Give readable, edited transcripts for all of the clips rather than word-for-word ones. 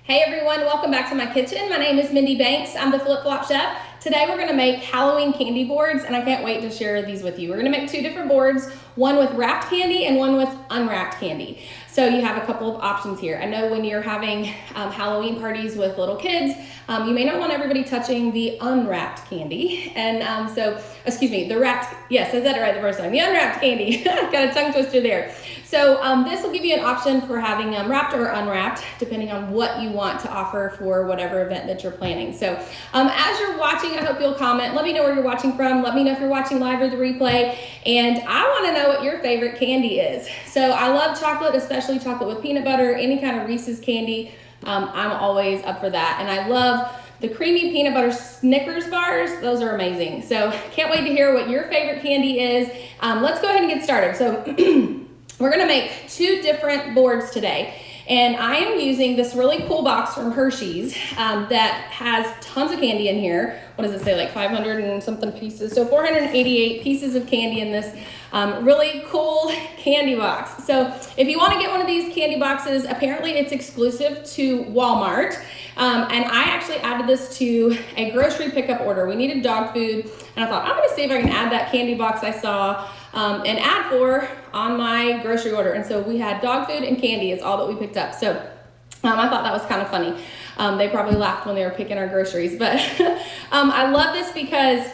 Hey everyone, welcome back to my kitchen. My name is Mindy Banks. I'm the Flip Flop Chef. Today we're gonna make Halloween candy boards and I can't wait to share these with you. We're gonna make two different boards, one with wrapped candy and one with unwrapped candy. So you have a couple of options here. I know when you're having Halloween parties with little kids, you may not want everybody touching the unwrapped candy. And the wrapped, yes, I said it right the first time, the unwrapped candy. Got a tongue twister there. So this will give you an option for having wrapped or unwrapped, depending on what you want to offer for whatever event that you're planning. So as you're watching, I hope you'll comment. Let me know where you're watching from. Let me know if you're watching live or the replay. And I want to know what your favorite candy is. So I love chocolate, especially chocolate with peanut butter, any kind of Reese's candy. I'm always up for that. And I love the creamy peanut butter Snickers bars. Those are amazing. So can't wait to hear what your favorite candy is. Let's go ahead and get started. So we're gonna make two different boards today. And I am using this really cool box from Hershey's that has tons of candy in here. What does it say, like 500 and something pieces? So 488 pieces of candy in this really cool candy box. So if you want to get one of these candy boxes, apparently it's exclusive to Walmart. And I actually added this to a grocery pickup order. We needed dog food, and I thought, I'm gonna see if I can add that candy box I saw an ad for on my grocery order. And so we had dog food and candy is all that we picked up. So I thought that was kind of funny. They probably laughed when they were picking our groceries, but I love this because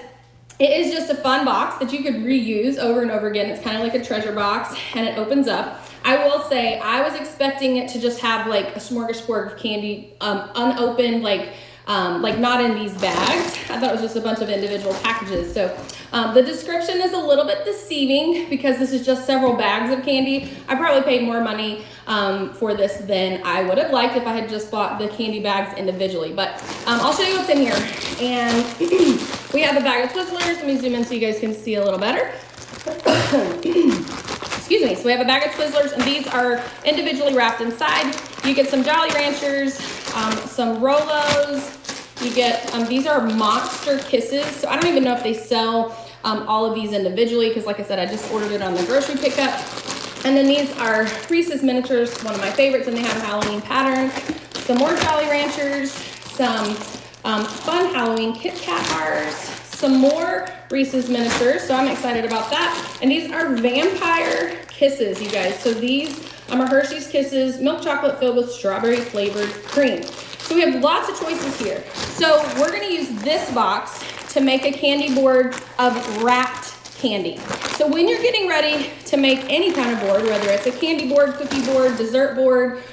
it is just a fun box that you could reuse over and over again. It's kind of like a treasure box and it opens up. I will say I was expecting it to just have like a smorgasbord of candy unopened, like not in these bags. I thought it was just a bunch of individual packages. So the description is a little bit deceiving because this is just several bags of candy. I probably paid more money for this than I would have liked if I had just bought the candy bags individually. But I'll show you what's in here. And we have a bag of Twizzlers. Let me zoom in so you guys can see a little better. Excuse me. So we have a bag of Twizzlers, and these are individually wrapped inside. You get some Jolly Ranchers, some Rolos. You get, these are Monster Kisses. So I don't even know if they sell all of these individually because like I said, I just ordered it on the grocery pickup. And then these are Reese's Miniatures, one of my favorites, and they have a Halloween pattern. Some more Jolly Ranchers, some fun Halloween Kit Kat bars, some more Reese's Miniatures, so I'm excited about that. And these are Vampire Kisses, you guys. So these are Hershey's Kisses, milk chocolate filled with strawberry flavored cream. So we have lots of choices here. So we're gonna use this box to make a candy board of wrapped candy. So when you're getting ready to make any kind of board, whether it's a candy board, cookie board, dessert board,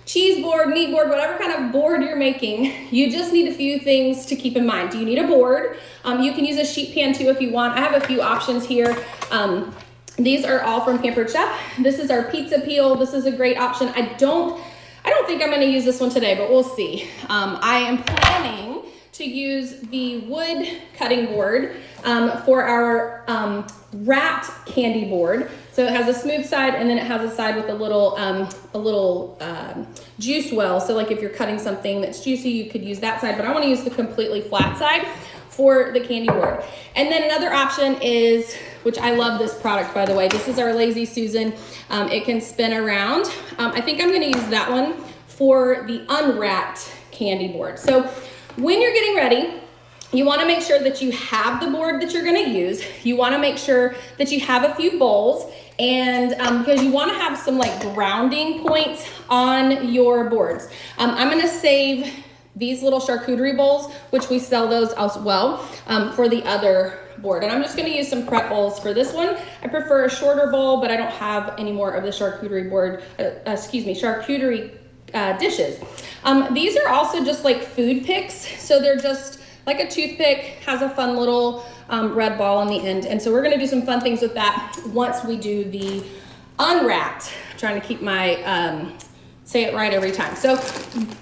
cheese board, meat board, whatever kind of board you're making, you just need a few things to keep in mind. Do you need a board? You can use a sheet pan too if you want. I have a few options here. These are all from Pampered Chef. This is our pizza peel. This is a great option. I don't think I'm gonna use this one today, but we'll see. I am planning to use the wood cutting board for our wrapped candy board. So it has a smooth side and then it has a side with a little juice well. So like if you're cutting something that's juicy, you could use that side, but I want to use the completely flat side for the candy board. And then another option is, which I love this product by the way, this is our Lazy Susan. It can spin around. I think I'm going to use that one for the unwrapped candy board. So when you're getting ready, you want to make sure that you have the board that you're going to use. You want to make sure that you have a few bowls, and because you want to have some like grounding points on your boards. I'm going to save these little charcuterie bowls, which we sell those as well, for the other board. And I'm just going to use some prep bowls for this one. I prefer a shorter bowl, but I don't have any more of the charcuterie board, charcuterie dishes. These are also just like food picks. So they're just like a toothpick, has a fun little red ball on the end. And so we're gonna do some fun things with that once we do the unwrapped. I'm trying to keep my, say it right every time. So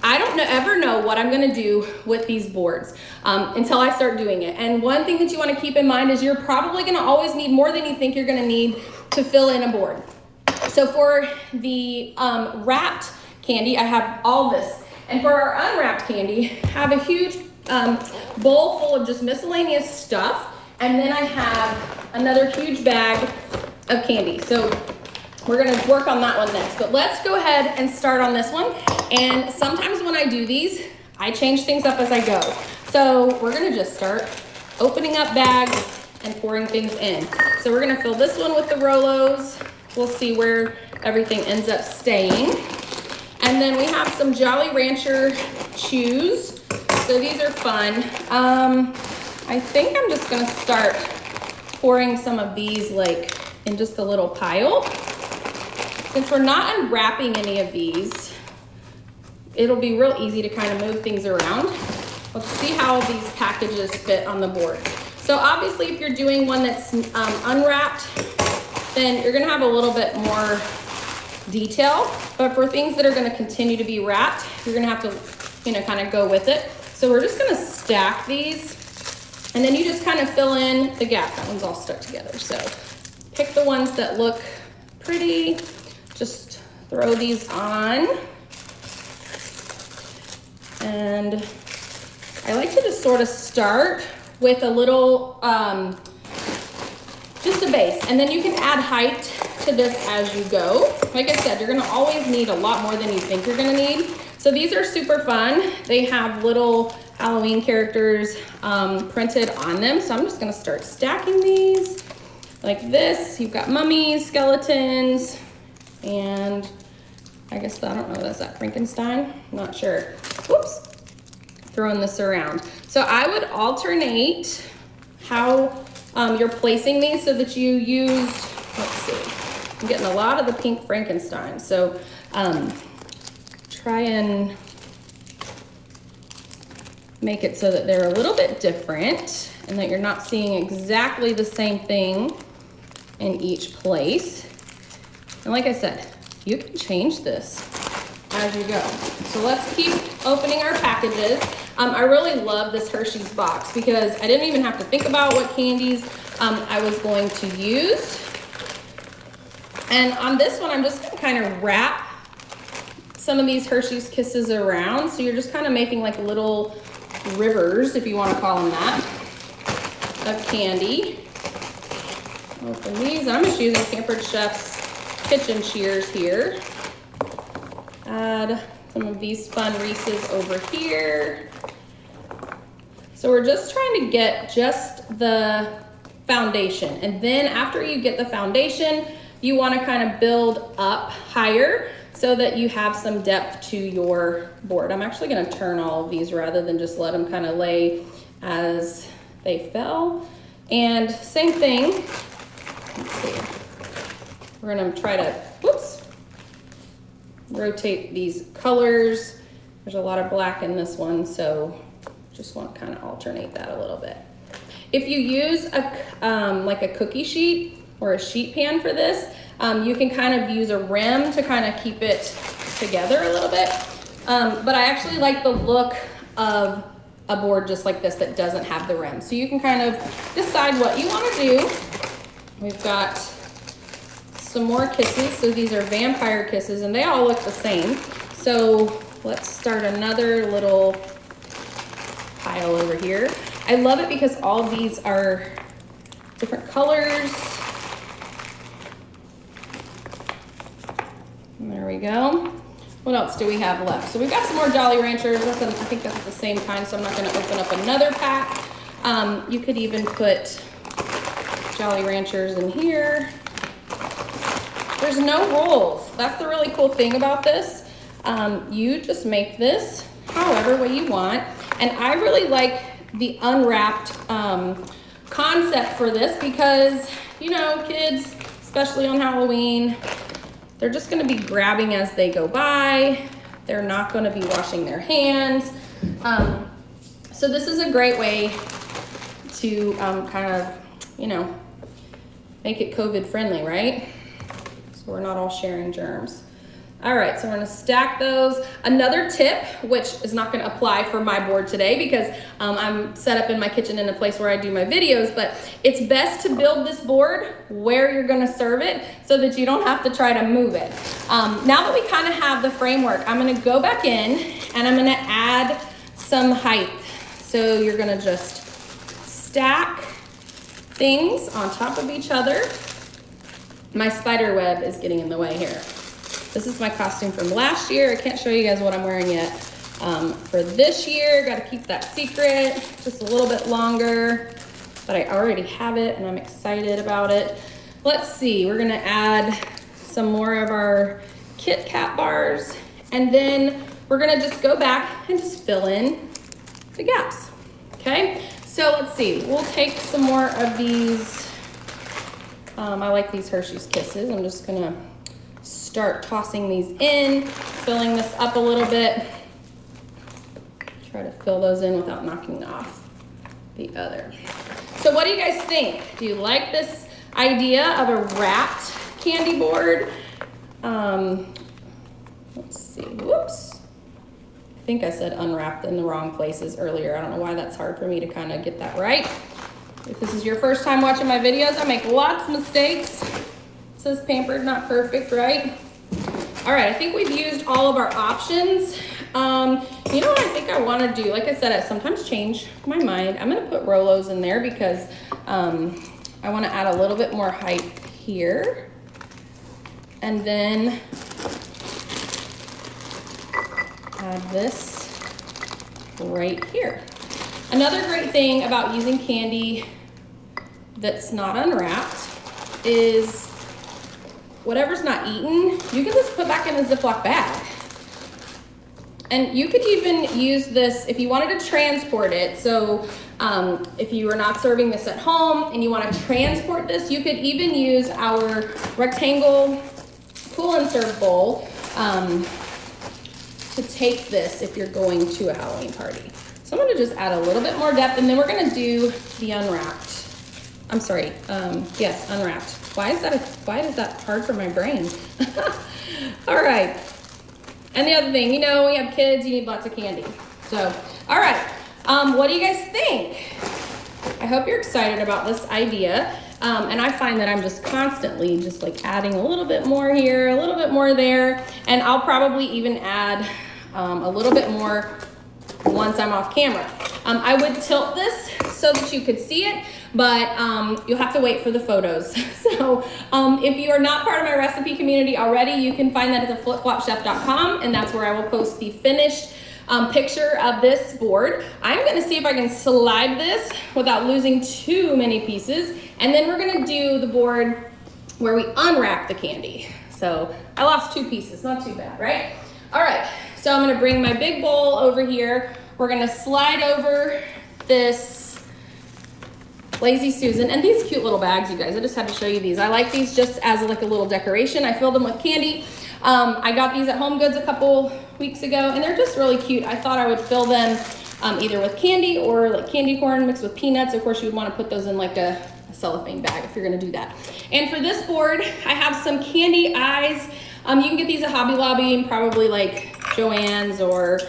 I don't ever know what I'm gonna do with these boards until I start doing it. And one thing that you wanna keep in mind is you're probably gonna always need more than you think you're gonna need to fill in a board. So for the wrapped candy, I have all this. And for our unwrapped candy, I have a huge bowl full of just miscellaneous stuff. And then I have another huge bag of candy. So we're gonna work on that one next. But let's go ahead and start on this one. And sometimes when I do these, I change things up as I go. So we're gonna just start opening up bags and pouring things in. So we're gonna fill this one with the Rolos. We'll see where everything ends up staying. And then we have some Jolly Rancher chews. So these are fun. I think I'm just gonna start pouring some of these like in just a little pile. Since we're not unwrapping any of these, it'll be real easy to kind of move things around. Let's see how these packages fit on the board. So obviously if you're doing one that's unwrapped, then you're gonna have a little bit more detail. But for things that are gonna continue to be wrapped, you're gonna have to, kind of go with it. So we're just gonna stack these, and then you just kind of fill in the gap. That one's all stuck together. So pick the ones that look pretty, just throw these on. And I like to just sort of start with a little, just a base. And then you can add height to this as you go. Like I said, you're gonna always need a lot more than you think you're gonna need. So these are super fun. They have little Halloween characters printed on them. So I'm just gonna start stacking these like this. You've got mummies, skeletons, and I guess, I don't know, is that Frankenstein? I'm not sure. Whoops, throwing this around. So I would alternate how you're placing these so that you use, let's see, I'm getting a lot of the pink Frankenstein. So try and make it so that they're a little bit different and that you're not seeing exactly the same thing in each place. And like I said, you can change this as you go. So let's keep opening our packages. I really love this Hershey's box because I didn't even have to think about what candies I was going to use. And on this one, I'm just gonna kind of wrap some of these Hershey's Kisses around. So you're just kind of making like little rivers, if you want to call them that, of candy. Open these. I'm just using Pampered Chef's kitchen shears here. Add some of these fun Reese's over here. So we're just trying to get just the foundation. And then after you get the foundation, you want to kind of build up higher so that you have some depth to your board. I'm actually going to turn all of these rather than just let them kind of lay as they fell. And same thing, let's see, we're going to try to, whoops, rotate these colors. There's a lot of black in this one, so just want to kind of alternate that a little bit. If you use like a cookie sheet or a sheet pan for this, you can kind of use a rim to kind of keep it together a little bit. But I actually like the look of a board just like this that doesn't have the rim. So you can kind of decide what you want to do. We've got some more kisses. So these are vampire kisses and they all look the same. So let's start another little pile over here. I love it because all of these are different colors. And there we go. What else do we have left? So we've got some more Jolly Ranchers. I think that's the same kind, so I'm not going to open up another pack. You could even put Jolly Ranchers in here. There's no rolls. That's the really cool thing about this. You just make this however way you want. And I really like the unwrapped concept for this because, you know, kids, especially on Halloween, they're just going to be grabbing as they go by. They're not going to be washing their hands. So this is a great way to kind of, you know, make it COVID friendly, right? So we're not all sharing germs. All right, so we're gonna stack those. Another tip, which is not gonna apply for my board today because I'm set up in my kitchen in a place where I do my videos, but it's best to build this board where you're gonna serve it so that you don't have to try to move it. Now that we kind of have the framework, I'm gonna go back in and I'm gonna add some height. So you're gonna just stack things on top of each other. My spider web is getting in the way here. This is my costume from last year. I can't show you guys what I'm wearing yet. For this year, got to keep that secret just a little bit longer, but I already have it and I'm excited about it. Let's see, we're gonna add some more of our Kit Kat bars, and then we're gonna just go back and just fill in the gaps, okay? So let's see, we'll take some more of these. I like these Hershey's Kisses. I'm just gonna start tossing these in, filling this up a little bit. Try to fill those in without knocking off the other. So what do you guys think? Do you like this idea of a wrapped candy board? Let's see, whoops. I think I said unwrapped in the wrong places earlier. I don't know why that's hard for me to kind of get that right. If this is your first time watching my videos, I make lots of mistakes. It says pampered, not perfect, right? All right, I think we've used all of our options. You know what I think I want to do? Like I said, I sometimes change my mind. I'm going to put Rolos in there because I want to add a little bit more height here. And then add this right here. Another great thing about using candy that's not unwrapped is whatever's not eaten, you can just put back in a Ziploc bag. And you could even use this if you wanted to transport it. So if you are not serving this at home and you want to transport this, you could even use our rectangle cool and serve bowl to take this if you're going to a Halloween party. So I'm going to just add a little bit more depth, and then we're going to do the unwrapped. I'm sorry, yes, unwrapped. Why is that hard for my brain? All right. And the other thing, you know, we have kids, you need lots of candy. So, all right, what do you guys think? I hope you're excited about this idea. And I find that I'm just constantly just like adding a little bit more here, a little bit more there. And I'll probably even add a little bit more once I'm off camera. I would tilt this so that you could see it, but you'll have to wait for the photos. So if you are not part of my recipe community already, you can find that at theflipflopchef.com, and that's where I will post the finished picture of this board. I'm gonna see if I can slide this without losing too many pieces, and then we're gonna do the board where we unwrap the candy. So I lost 2 pieces, not too bad, right? All right, so I'm gonna bring my big bowl over here. We're gonna slide over this Lazy Susan, and these cute little bags, you guys, I just had to show you these. I like these just as like a little decoration. I filled them with candy. I got these at Home Goods a couple weeks ago, and they're just really cute. I thought I would fill them either with candy or like candy corn mixed with peanuts. Of course, you would want to put those in like a cellophane bag if you're gonna do that. And for this board, I have some candy eyes. You can get these at Hobby Lobby and probably like Joann's or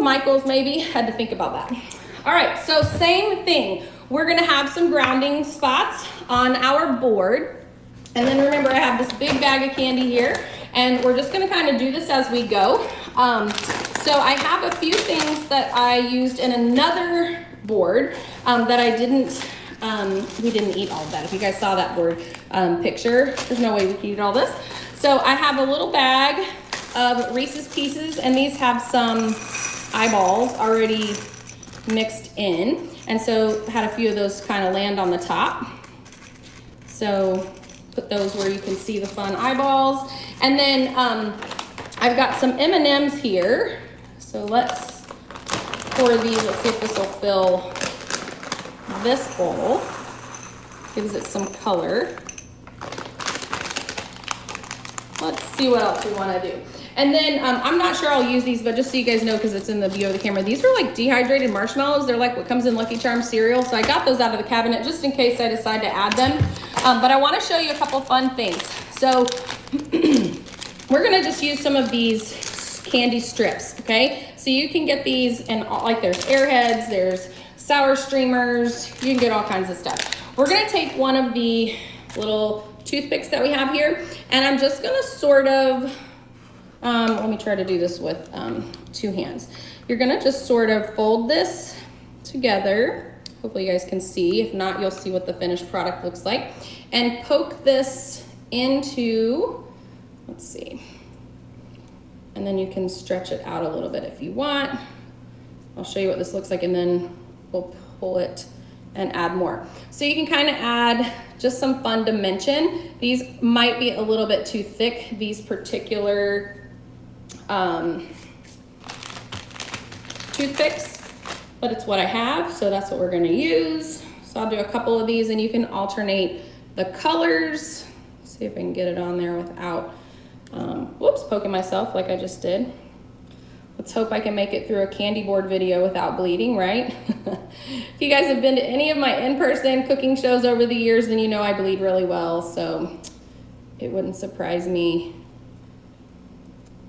Michael's maybe. Had to think about that. All right, so same thing. We're gonna have some grounding spots on our board. And then remember, I have this big bag of candy here, and we're just gonna kind of do this as we go. So I have a few things that I used in another board that I didn't, we didn't eat all of that. If you guys saw that board picture, there's no way we could eat all this. So I have a little bag of Reese's Pieces, and these have some eyeballs already mixed in. And so I had a few of those kind of land on the top. So put those where you can see the fun eyeballs. And then I've got some M&Ms here. So let's pour these. Let's see if this will fill this bowl. Gives it some color. Let's see what else we want to do. And then I'm not sure I'll use these, but just so you guys know, because it's in the view of the camera, these are like dehydrated marshmallows. They're like what comes in Lucky Charms cereal. So I got those out of the cabinet just in case I decide to add them. But I want to show you a couple fun things. So we're going to just use some of these candy strips, okay? So you can get these in, like there's Airheads, there's Sour Streamers, you can get all kinds of stuff. We're going to take one of the little toothpicks that we have here, and I'm just going to sort of, let me try to do this with 2 hands. You're gonna just sort of fold this together Hopefully you guys can see. If not, you'll see what the finished product looks like. And poke this into, let's see. And then you can stretch it out a little bit if you want. I'll show you what this looks like, and then we'll pull it and add more. So you can kind of add just some fun dimension. These might be a little bit too thick, these particular toothpicks, but it's what I have, so that's what we're gonna use. So I'll do a couple of these, and you can alternate the colors. See if I can get it on there without, whoops, poking myself like I just did. Let's hope I can make it through a candy board video without bleeding, right? If you guys have been to any of my in-person cooking shows over the years, then you know I bleed really well, so it wouldn't surprise me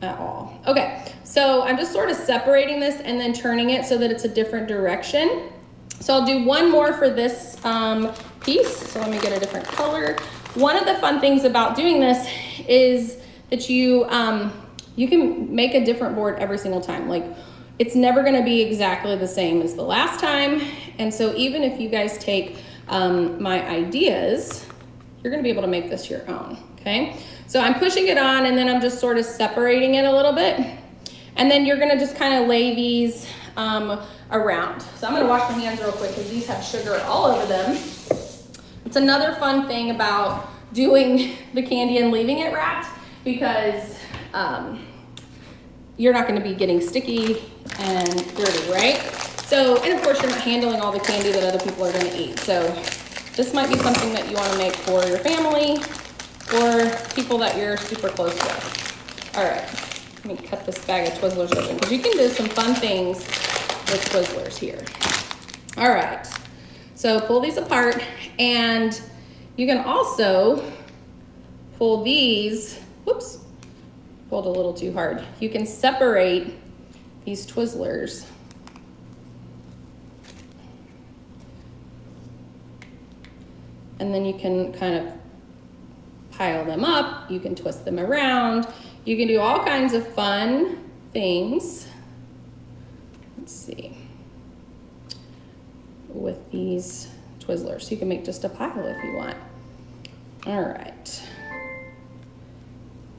at all. Okay, so I'm just sort of separating this and then turning it so that it's a different direction. So I'll do one more for this piece. So let me get a different color. One of the fun things about doing this is that you can make a different board every single time. Like, it's never gonna be exactly the same as the last time. And so even if you guys take my ideas, you're gonna be able to make this your own, okay? So I'm pushing it on, and then I'm just sort of separating it a little bit. And then you're gonna just kind of lay these around. So I'm gonna wash my hands real quick because these have sugar all over them. It's another fun thing about doing the candy and leaving it wrapped, because you're not gonna be getting sticky and dirty, right? So, and of course you're not handling all the candy that other people are gonna eat. So this might be something that you wanna make for your family or people that you're super close with. All right, let me cut this bag of Twizzlers open, because you can do some fun things with Twizzlers here. All right, so pull these apart, and you can also pull these, whoops, pulled a little too hard. You can separate these Twizzlers. And then you can kind of pile them up, you can twist them around, you can do all kinds of fun things. Let's see. With these Twizzlers. You can make just a pile if you want. All right.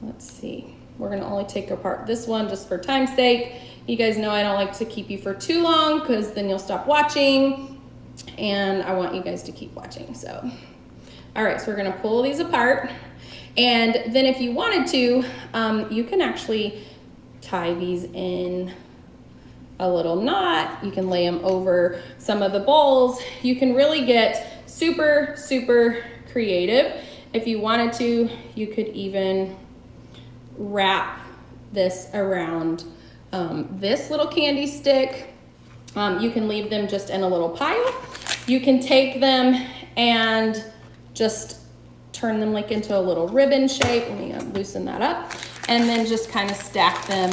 Let's see. We're gonna only take apart this one just for time's sake. You guys know I don't like to keep you for too long, because then you'll stop watching, and I want you guys to keep watching, so. All right, so we're gonna pull these apart, and then if you wanted to, you can actually tie these in a little knot. You can lay them over some of the bowls. You can really get super, super creative. If you wanted to, you could even wrap this around this little candy stick. You can leave them just in a little pile. You can take them and just turn them like into a little ribbon shape. Let me loosen that up. And then just kind of stack them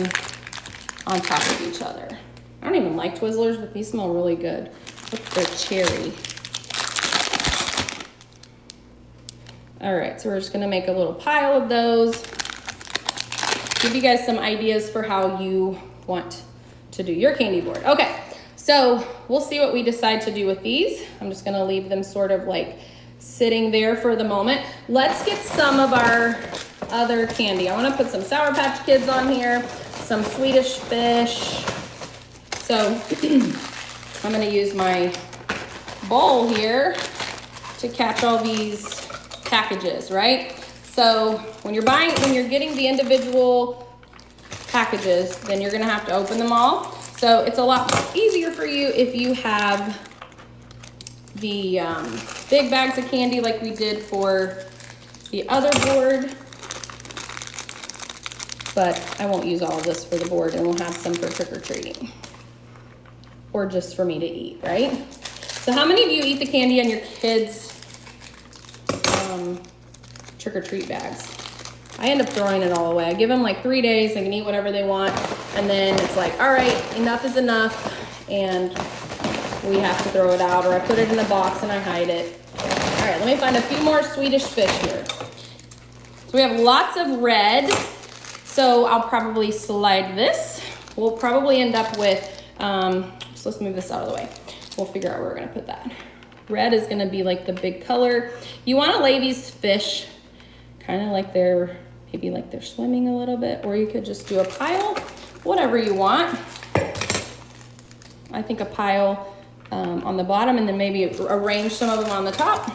on top of each other. I don't even like Twizzlers, but these smell really good. They're cherry. All right, so we're just gonna make a little pile of those. Give you guys some ideas for how you want to do your candy board. Okay, so we'll see what we decide to do with these. I'm just gonna leave them sort of like sitting there for the moment. Let's get some of our other candy. I wanna put some Sour Patch Kids on here, some Swedish Fish. So I'm gonna use my bowl here to catch all these packages, right? So when you're getting the individual packages, then you're gonna have to open them all. So it's a lot easier for you if you have the big bags of candy like we did for the other board. But I won't use all of this for the board, and we'll have some for trick-or-treating. Or just for me to eat, right? So how many of you eat the candy on your kids' trick-or-treat bags? I end up throwing it all away. I give them like 3 days, they can eat whatever they want, and then it's like, all right, enough is enough, and we have to throw it out, or I put it in a box and I hide it. All right, let me find a few more Swedish Fish here. So we have lots of red, so I'll probably slide this. We'll probably end up with, so let's move this out of the way. we'll figure out where we're gonna put that. Red is gonna be like the big color. You wanna lay these fish kind of like they're, maybe like they're swimming a little bit, or you could just do a pile, whatever you want. I think a pile on the bottom and then maybe arrange some of them on the top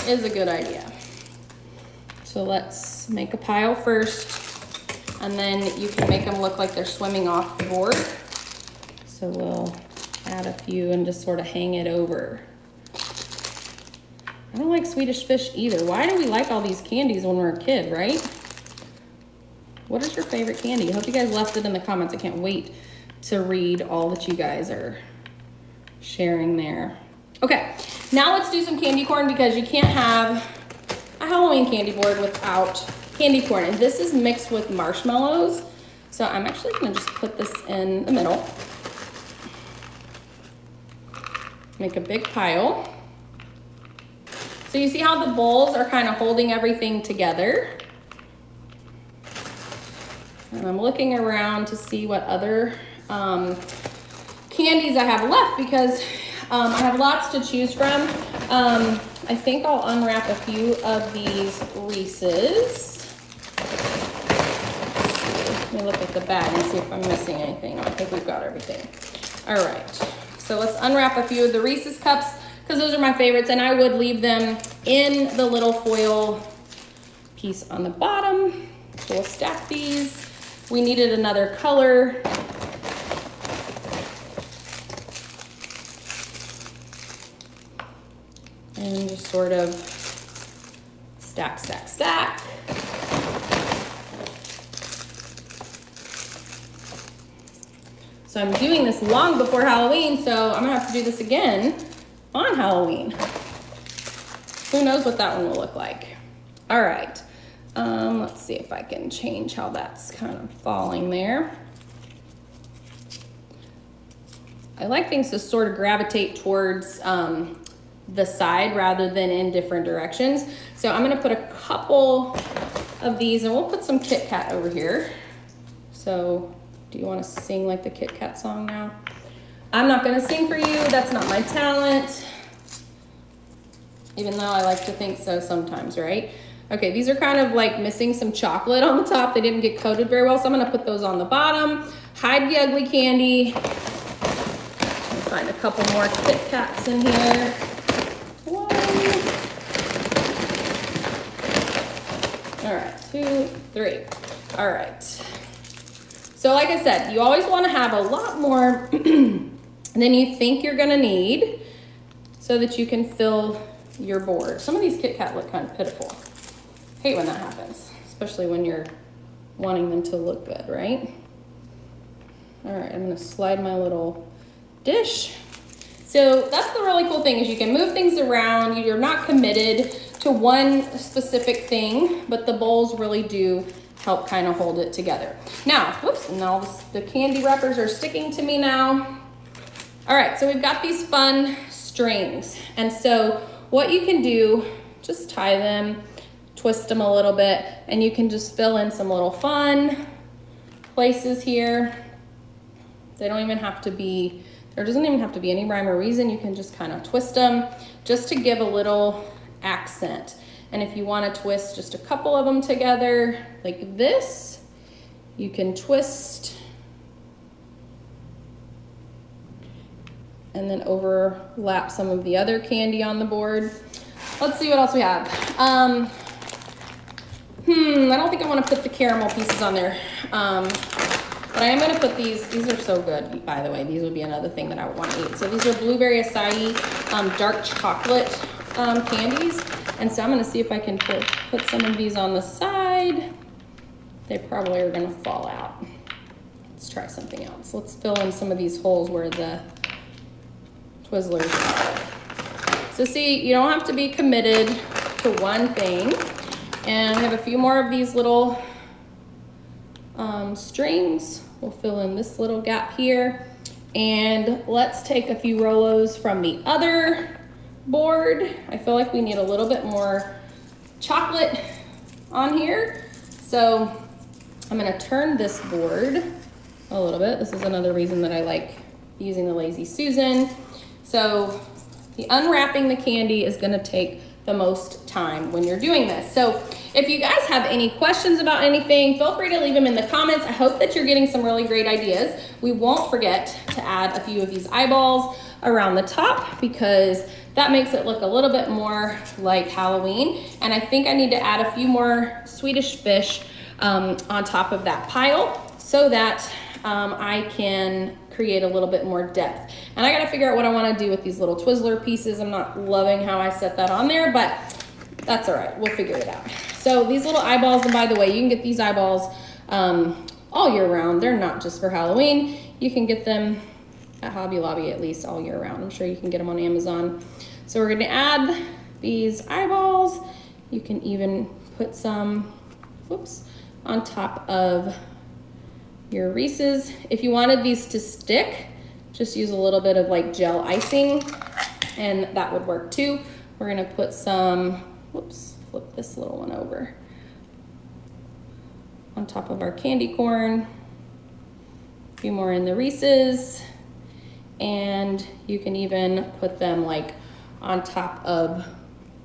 is a good idea. So let's make a pile first, and then you can make them look like they're swimming off the board. So we'll add a few and just sort of hang it over. I don't like Swedish fish either. Why do we like all these candies when we're a kid, right? What is your favorite candy? I hope you guys left it in the comments. I can't wait to read all that you guys are sharing there. Okay, now let's do some candy corn, because you can't have a Halloween candy board without candy corn. And this is mixed with marshmallows. So I'm actually gonna just put this in the middle. Make a big pile. So you see how the bowls are kind of holding everything together. And I'm looking around to see what other candies I have left, because I have lots to choose from. I think I'll unwrap a few of these Reese's. Let me look at the bag and see if I'm missing anything. I think we've got everything. All right, so let's unwrap a few of the Reese's cups, because those are my favorites, and I would leave them in the little foil piece on the bottom. So we'll stack these. We needed another color. And just sort of stack, stack, stack. So I'm doing this long before Halloween, so I'm gonna have to do this again on Halloween. Who knows what that one will look like. All right, let's see if I can change how that's kind of falling there. I like things to sort of gravitate towards the side rather than in different directions. So I'm gonna put a couple of these, and we'll put some Kit Kat over here. So do you wanna sing like the Kit Kat song now? I'm not gonna sing for you, that's not my talent. Even though I like to think so sometimes, right? Okay, these are kind of like missing some chocolate on the top. They didn't get coated very well, so I'm gonna put those on the bottom. Hide the ugly candy. Find a couple more Kit Kats in here. One. All right, 2, 3. All right. So like I said, you always want to have a lot more than you think you're gonna need so that you can fill your board. Some of these Kit Kat look kind of pitiful. Hate when that happens, especially when you're wanting them to look good, right? All right, I'm gonna slide my little dish. So that's the really cool thing, is you can move things around. You're not committed to one specific thing, but the bowls really do help kind of hold it together. Now, whoops, now the candy wrappers are sticking to me now. All right, so we've got these fun strings. And so what you can do, just tie them, twist them a little bit, and you can just fill in some little fun places here. They don't even have to be, there doesn't even have to be any rhyme or reason. You can just kind of twist them just to give a little accent. And if you want to twist just a couple of them together like this, you can twist and then overlap some of the other candy on the board. Let's see what else we have. I don't think I want to put the caramel pieces on there. But I am going to put these are so good, by the way. These would be another thing that I would want to eat. So these are blueberry acai dark chocolate candies. And so I'm going to see if I can put some of these on the side. They probably are going to fall out. Let's try something else. Let's fill in some of these holes where the Twizzlers are. So see, you don't have to be committed to one thing. And I have a few more of these little strings. We'll fill in this little gap here. And let's take a few Rolos from the other board. I feel like we need a little bit more chocolate on here. So I'm gonna turn this board a little bit. This is another reason that I like using the Lazy Susan. So the unwrapping the candy is gonna take the most time when you're doing this. So if you guys have any questions about anything, feel free to leave them in the comments. I hope that you're getting some really great ideas. We won't forget to add a few of these eyeballs around the top because that makes it look a little bit more like Halloween. And I think I need to add a few more Swedish fish on top of that pile so that I can create a little bit more depth. And I gotta figure out what I wanna do with these little Twizzler pieces. I'm not loving how I set that on there, but that's all right, we'll figure it out. So these little eyeballs, and by the way, you can get these eyeballs all year round. They're not just for Halloween. You can get them at Hobby Lobby at least all year round. I'm sure you can get them on Amazon. So we're gonna add these eyeballs. You can even put some, whoops, on top of your Reese's. If you wanted these to stick, just use a little bit of like gel icing and that would work too. We're gonna put some, whoops, flip this little one over, on top of our candy corn. A few more in the Reese's, and you can even put them like on top of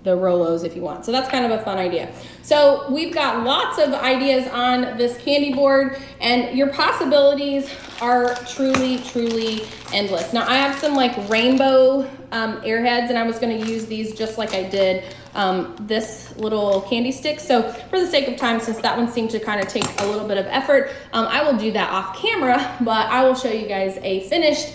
the Rolos if you want. So that's kind of a fun idea. So we've got lots of ideas on this candy board, and your possibilities are truly, truly endless. Now I have some like rainbow airheads, and I was gonna use these just like I did this little candy stick. So for the sake of time, since that one seemed to kind of take a little bit of effort, I will do that off camera, but I will show you guys a finished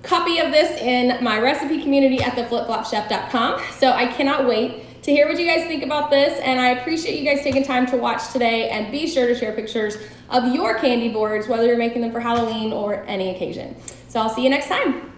copy of this in my recipe community at theflipflopchef.com. So I cannot wait to hear what you guys think about this, and I appreciate you guys taking time to watch today, and be sure to share pictures of your candy boards, whether you're making them for Halloween or any occasion. So I'll see you next time.